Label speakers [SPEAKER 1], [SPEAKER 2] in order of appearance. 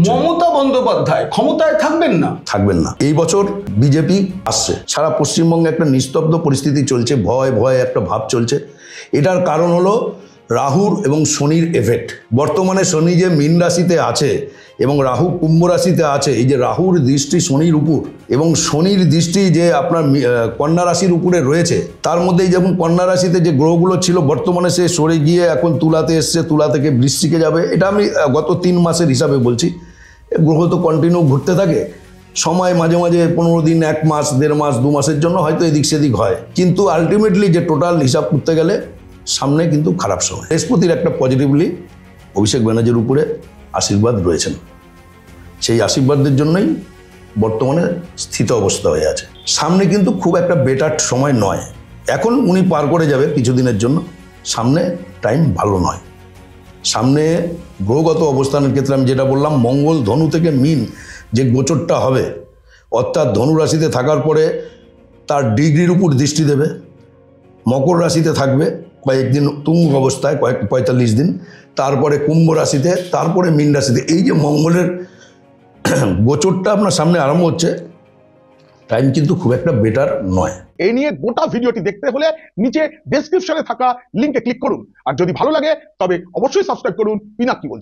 [SPEAKER 1] মমতা বন্দ্যোপাধ্যায় ক্ষমতায় থাকবেন না।
[SPEAKER 2] থাকবেন না। এই বছর বিজেপি আসছে, সারা পশ্চিমবঙ্গে একটা নিস্তব্ধ পরিস্থিতি চলছে, ভয় ভয় একটা ভাব চলছে। এটার কারণ হলো রাহুর এবং শনির এফেক্ট। বর্তমানে শনি যে মীন রাশিতে আছে এবং রাহু কুম্ভ রাশিতে আছে, এই যে রাহুর দৃষ্টি শনির উপর এবং শনির দৃষ্টি যে আপনার কন্যা রাশির উপরে রয়েছে, তার মধ্যেই যেমন কন্যা রাশিতে যে গ্রহগুলো ছিল বর্তমানে সে সরে গিয়ে এখন তুলাতে এসছে, তুলা থেকে বৃশ্চিকে যাবে। এটা আমি গত 3 মাসের হিসাবে বলছি। গ্রহ তো কন্টিনিউ ঘুরতে থাকে, সময় মাঝে মাঝে 15 দিন, 1 মাস, 1.5 মাস, 2 মাসের জন্য হয়তো এদিক সেদিক হয়, কিন্তু আলটিমেটলি যে টোটাল হিসাব করতে গেলে সামনে কিন্তু খারাপ সময়। বৃহস্পতির একটা পজিটিভলি অভিষেক ব্যানার্জির উপরে আশীর্বাদ রয়েছেন, সেই আশীর্বাদের জন্যই বর্তমানে স্থিত অবস্থা হয়ে আছে। সামনে কিন্তু খুব একটা বেটার সময় নয়। এখন উনি পার করে যাবে কিছুদিনের জন্য, সামনে টাইম ভালো নয়। সামনে গ্রহগত অবস্থানের ক্ষেত্রে আমি যেটা বললাম, মঙ্গল ধনু থেকে মীন যে গোচরটা হবে, অর্থাৎ ধনু রাশিতে থাকার পরে তার ডিগ্রির উপর দৃষ্টি দেবে, মকর রাশিতে থাকবে কয়েকদিন তুঙ্গ অবস্থায়, 45 দিন, তারপরে কুম্ভ রাশিতে, তারপরে মীন রাশিতে। এই যে মঙ্গলের গোচরটা আপনার সামনে আরম্ভ হচ্ছে, টাইম কিন্তু খুব একটা বেটার নয়।
[SPEAKER 3] এই নিয়ে গোটা ভিডিওটি দেখতে হলে নিচে ডেসক্রিপশনে থাকা লিংকে ক্লিক করুন, আর যদি ভালো লাগে তবে অবশ্যই সাবস্ক্রাইব করুন পিনাক কি বলছে।